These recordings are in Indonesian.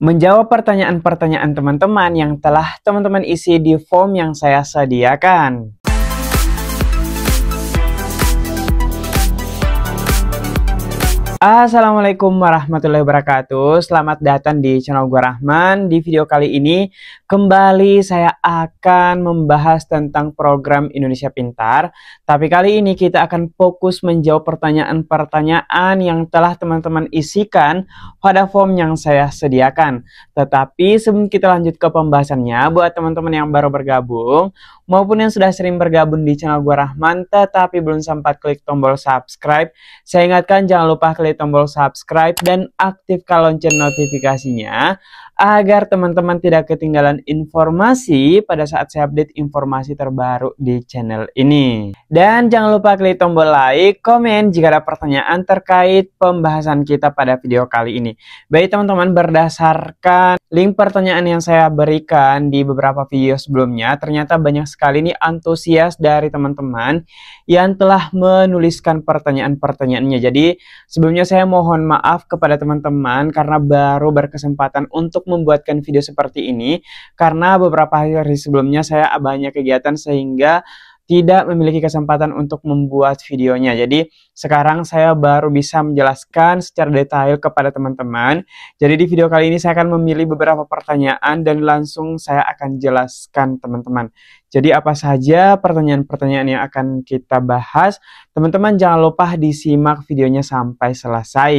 Menjawab pertanyaan-pertanyaan teman-teman yang telah teman-teman isi di form yang saya sediakan. Assalamualaikum warahmatullahi wabarakatuh. Selamat datang di channel gua Rahman. Di video kali ini kembali saya akan membahas tentang program Indonesia Pintar. Tapi kali ini kita akan fokus menjawab pertanyaan-pertanyaan yang telah teman-teman isikan pada form yang saya sediakan. Tetapi sebelum kita lanjut ke pembahasannya, buat teman-teman yang baru bergabung maupun yang sudah sering bergabung di channel gua Rahman tetapi belum sempat klik tombol subscribe, saya ingatkan jangan lupa klik tombol subscribe dan aktifkan lonceng notifikasinya agar teman-teman tidak ketinggalan informasi pada saat saya update informasi terbaru di channel ini. Dan jangan lupa klik tombol like, komen jika ada pertanyaan terkait pembahasan kita pada video kali ini. Baik teman-teman, berdasarkan link pertanyaan yang saya berikan di beberapa video sebelumnya, ternyata banyak sekali nih antusias dari teman-teman yang telah menuliskan pertanyaan-pertanyaannya. Jadi sebelumnya saya mohon maaf kepada teman-teman karena baru berkesempatan untuk membuatkan video seperti ini karena beberapa hari sebelumnya saya banyak kegiatan sehingga tidak memiliki kesempatan untuk membuat videonya. Jadi sekarang saya baru bisa menjelaskan secara detail kepada teman-teman. Jadi di video kali ini saya akan memilih beberapa pertanyaan dan langsung saya akan jelaskan teman-teman. Jadi apa saja pertanyaan-pertanyaan yang akan kita bahas, teman-teman jangan lupa disimak videonya sampai selesai.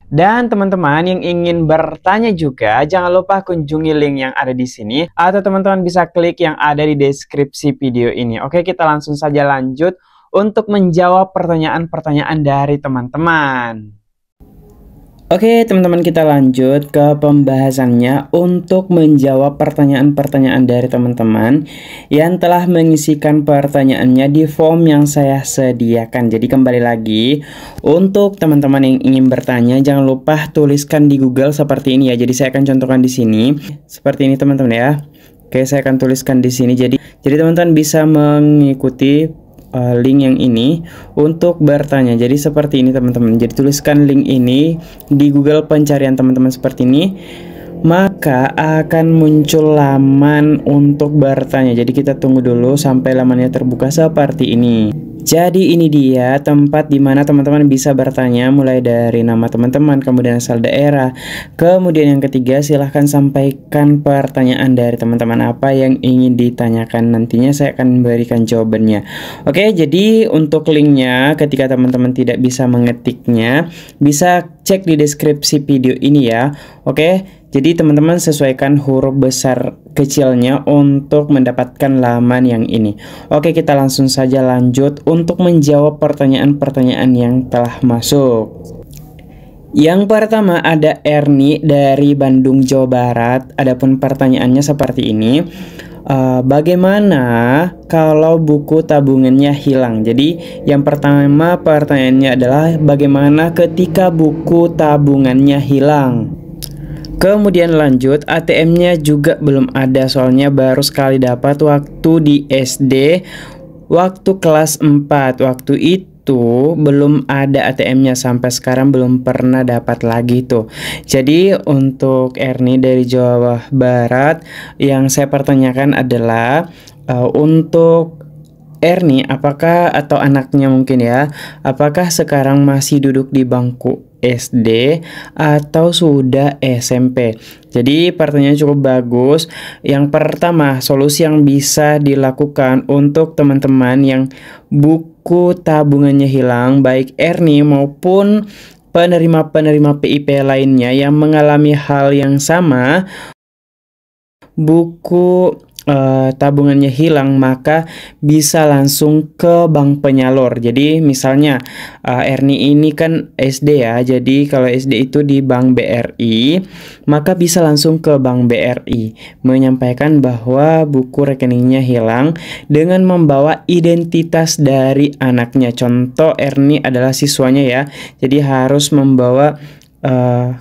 Dan teman-teman yang ingin bertanya juga, jangan lupa kunjungi link yang ada di sini atau teman-teman bisa klik yang ada di deskripsi video ini. Oke, kita langsung saja lanjut untuk menjawab pertanyaan-pertanyaan dari teman-teman. Oke teman-teman, kita lanjut ke pembahasannya untuk menjawab pertanyaan-pertanyaan dari teman-teman yang telah mengisikan pertanyaannya di form yang saya sediakan. Jadi kembali lagi, untuk teman-teman yang ingin bertanya jangan lupa tuliskan di Google seperti ini ya. Jadi saya akan contohkan di sini seperti ini teman-teman ya. Oke, saya akan tuliskan di sini. Jadi teman-teman bisa mengikuti link yang ini untuk bertanya. Jadi seperti ini teman-teman. Jadi tuliskan link ini di Google pencarian teman-teman seperti ini, maka akan muncul laman untuk bertanya. Jadi kita tunggu dulu sampai lamannya terbuka seperti ini. Jadi ini dia tempat dimana teman-teman bisa bertanya, mulai dari nama teman-teman, kemudian asal daerah, kemudian yang ketiga silahkan sampaikan pertanyaan dari teman-teman apa yang ingin ditanyakan. Nantinya saya akan memberikan jawabannya. Oke, jadi untuk linknya ketika teman-teman tidak bisa mengetiknya, bisa cek di deskripsi video ini ya. Oke, jadi teman-teman sesuaikan huruf besar kecilnya untuk mendapatkan laman yang ini. Oke, kita langsung saja lanjut untuk menjawab pertanyaan-pertanyaan yang telah masuk. Yang pertama ada Erni dari Bandung, Jawa Barat. Adapun pertanyaannya seperti ini. Bagaimana kalau buku tabungannya hilang? Jadi yang pertama pertanyaannya adalah bagaimana ketika buku tabungannya hilang? Kemudian lanjut, ATM-nya juga belum ada, soalnya baru sekali dapat waktu di SD, waktu kelas 4. Waktu itu belum ada ATM-nya, sampai sekarang belum pernah dapat lagi tuh. Jadi untuk Erni dari Jawa Barat, yang saya pertanyakan adalah untuk Erni, apakah atau anaknya mungkin ya, apakah sekarang masih duduk di bangku SD atau sudah SMP? Jadi pertanyaannya cukup bagus. Yang pertama, solusi yang bisa dilakukan untuk teman-teman yang buku tabungannya hilang, baik Erni maupun penerima-penerima PIP lainnya yang mengalami hal yang sama, buku tabungannya hilang, maka bisa langsung ke bank penyalur. Jadi misalnya Erni ini kan SD ya, jadi kalau SD itu di Bank BRI, maka bisa langsung ke Bank BRI menyampaikan bahwa buku rekeningnya hilang dengan membawa identitas dari anaknya. Contoh Erni adalah siswanya ya, jadi harus membawa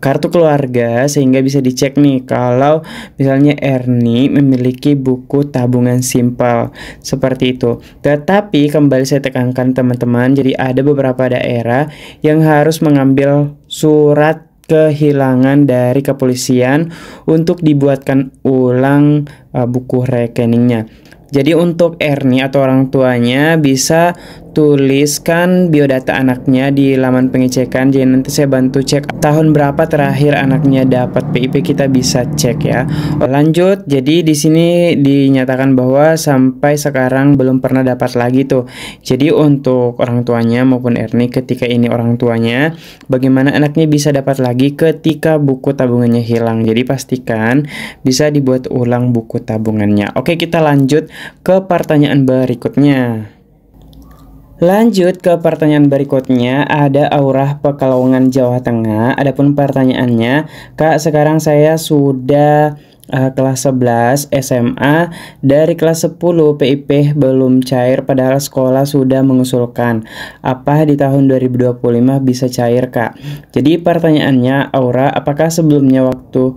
kartu keluarga sehingga bisa dicek nih kalau misalnya Erni memiliki buku tabungan simpel seperti itu. Tetapi kembali saya tekankan teman-teman, jadi ada beberapa daerah yang harus mengambil surat kehilangan dari kepolisian untuk dibuatkan ulang buku rekeningnya. Jadi untuk Erni atau orang tuanya bisa tuliskan biodata anaknya di laman pengecekan. Jadi nanti saya bantu cek tahun berapa terakhir anaknya dapat PIP, kita bisa cek ya. Lanjut, jadi di sini dinyatakan bahwa sampai sekarang belum pernah dapat lagi tuh. Jadi untuk orang tuanya maupun Erni, ketika ini orang tuanya, bagaimana anaknya bisa dapat lagi ketika buku tabungannya hilang. Jadi pastikan bisa dibuat ulang buku tabungannya. Oke, kita lanjut ke pertanyaan berikutnya. Lanjut ke pertanyaan berikutnya, ada Aurah Pekalongan, Jawa Tengah. Adapun pertanyaannya, Kak, sekarang saya sudah kelas 11 SMA, dari kelas 10 PIP belum cair padahal sekolah sudah mengusulkan. Apa di tahun 2025 bisa cair, Kak? Jadi pertanyaannya, Aura, apakah sebelumnya waktu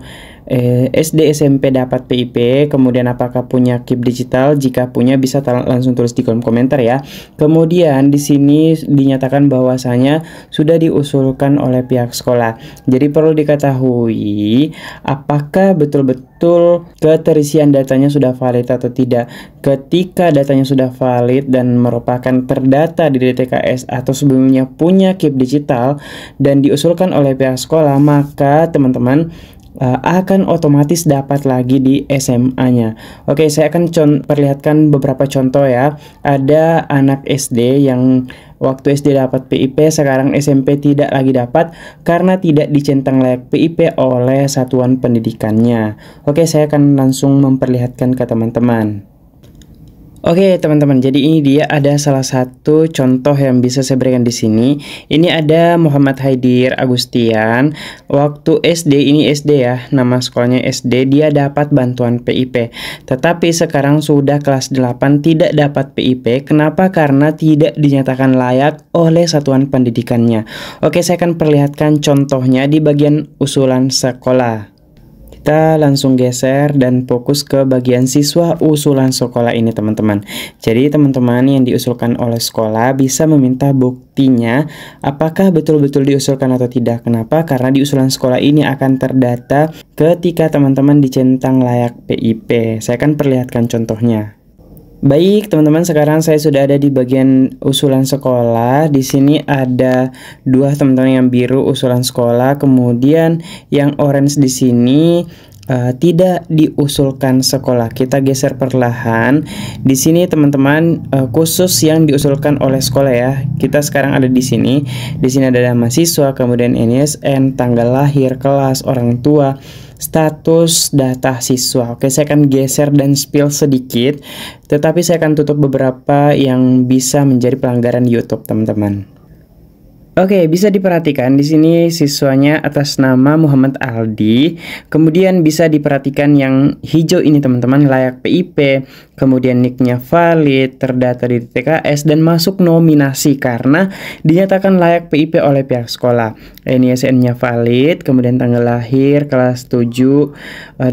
SD SMP dapat PIP, kemudian apakah punya KIP digital? Jika punya bisa langsung tulis di kolom komentar ya. Kemudian di sini dinyatakan bahwasanya sudah diusulkan oleh pihak sekolah. Jadi perlu diketahui apakah betul-betul keterisian datanya sudah valid atau tidak. Ketika datanya sudah valid dan merupakan terdata di DTKS atau sebelumnya punya KIP digital dan diusulkan oleh pihak sekolah, maka teman-teman akan otomatis dapat lagi di SMA-nya. Oke, saya akan perlihatkan beberapa contoh ya. Ada anak SD yang waktu SD dapat PIP, sekarang SMP tidak lagi dapat karena tidak dicentang layak PIP oleh satuan pendidikannya. Oke, saya akan langsung memperlihatkan ke teman-teman. Oke teman-teman, jadi ini dia ada salah satu contoh yang bisa saya berikan di sini. Ini ada Muhammad Haidir Agustian. Waktu SD, ini SD ya, nama sekolahnya SD, dia dapat bantuan PIP. Tetapi sekarang sudah kelas 8 tidak dapat PIP. Kenapa? Karena tidak dinyatakan layak oleh satuan pendidikannya. Oke, saya akan perlihatkan contohnya di bagian usulan sekolah. Kita langsung geser dan fokus ke bagian siswa usulan sekolah ini teman-teman. Jadi teman-teman yang diusulkan oleh sekolah bisa meminta buktinya apakah betul-betul diusulkan atau tidak. Kenapa? Karena di usulan sekolah ini akan terdata ketika teman-teman dicentang layak PIP. Saya akan perlihatkan contohnya. Baik teman-teman, sekarang saya sudah ada di bagian usulan sekolah. Di sini ada dua teman-teman, yang biru usulan sekolah, kemudian yang orange di sini tidak diusulkan sekolah. Kita geser perlahan. Di sini teman-teman khusus yang diusulkan oleh sekolah ya. Kita sekarang ada di sini. Di sini ada nama siswa, kemudian NISN, tanggal lahir, kelas, orang tua, status data siswa. Oke, saya akan geser dan spill sedikit, tetapi saya akan tutup beberapa yang bisa menjadi pelanggaran YouTube, teman-teman. Oke, bisa diperhatikan di sini siswanya atas nama Muhammad Aldi. Kemudian bisa diperhatikan yang hijau ini teman-teman, layak PIP. Kemudian nicknya valid, terdata di TKS dan masuk nominasi karena dinyatakan layak PIP oleh pihak sekolah. NISN-nya valid, kemudian tanggal lahir, kelas 7.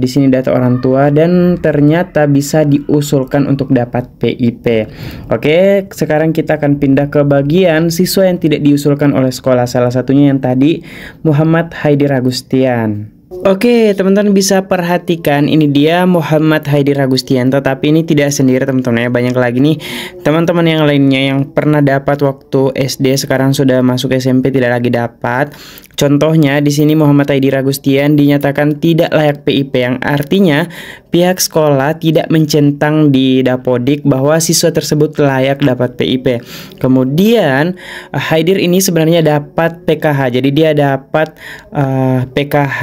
Di sini data orang tua dan ternyata bisa diusulkan untuk dapat PIP. Oke, sekarang kita akan pindah ke bagian siswa yang tidak diusulkan oleh sekolah, salah satunya yang tadi Muhammad Haidir Agustian. Oke teman-teman, bisa perhatikan ini dia Muhammad Haidir Agustian, tetapi ini tidak sendiri teman-teman ya, banyak lagi nih teman-teman yang lainnya yang pernah dapat waktu SD sekarang sudah masuk SMP tidak lagi dapat. Contohnya di sini Muhammad Haidir Agustian dinyatakan tidak layak PIP, yang artinya pihak sekolah tidak mencentang di Dapodik bahwa siswa tersebut layak dapat PIP. Kemudian Haidir ini sebenarnya dapat PKH, jadi dia dapat PKH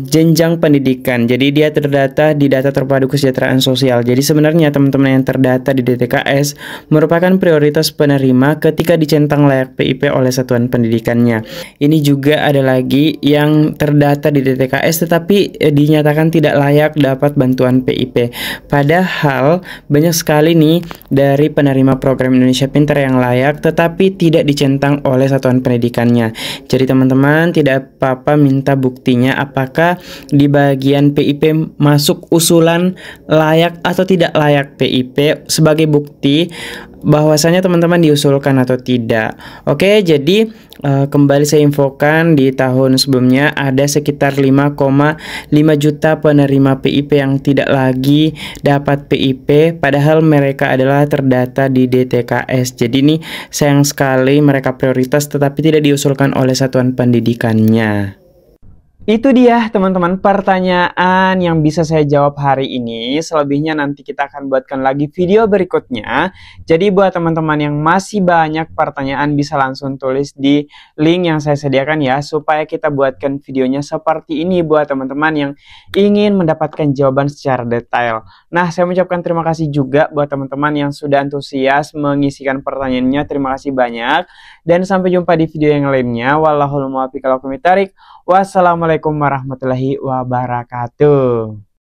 jenjang pendidikan. Jadi dia terdata di data terpadu kesejahteraan sosial. Jadi sebenarnya teman-teman yang terdata di DTKS merupakan prioritas penerima ketika dicentang layak PIP oleh satuan pendidikannya. Ini juga ada lagi yang terdata di DTKS tetapi dinyatakan tidak layak dapat bantuan PIP. Padahal banyak sekali nih dari penerima program Indonesia Pintar yang layak tetapi tidak dicentang oleh satuan pendidikannya. Jadi teman-teman tidak apa-apa minta buktinya apakah di bagian PIP masuk usulan layak atau tidak layak PIP sebagai bukti bahwasanya teman-teman diusulkan atau tidak. Oke, jadi kembali saya infokan di tahun sebelumnya ada sekitar 5,5 juta penerima PIP yang tidak lagi dapat PIP padahal mereka adalah terdata di DTKS. Jadi ini sayang sekali mereka prioritas tetapi tidak diusulkan oleh satuan pendidikannya. Itu dia teman-teman pertanyaan yang bisa saya jawab hari ini. Selebihnya nanti kita akan buatkan lagi video berikutnya. Jadi buat teman-teman yang masih banyak pertanyaan bisa langsung tulis di link yang saya sediakan ya. Supaya kita buatkan videonya seperti ini buat teman-teman yang ingin mendapatkan jawaban secara detail. Nah, saya mengucapkan terima kasih juga buat teman-teman yang sudah antusias mengisikan pertanyaannya. Terima kasih banyak. Dan sampai jumpa di video yang lainnya. Wallahul muwaffiq. Wassalamualaikum warahmatullahi wabarakatuh.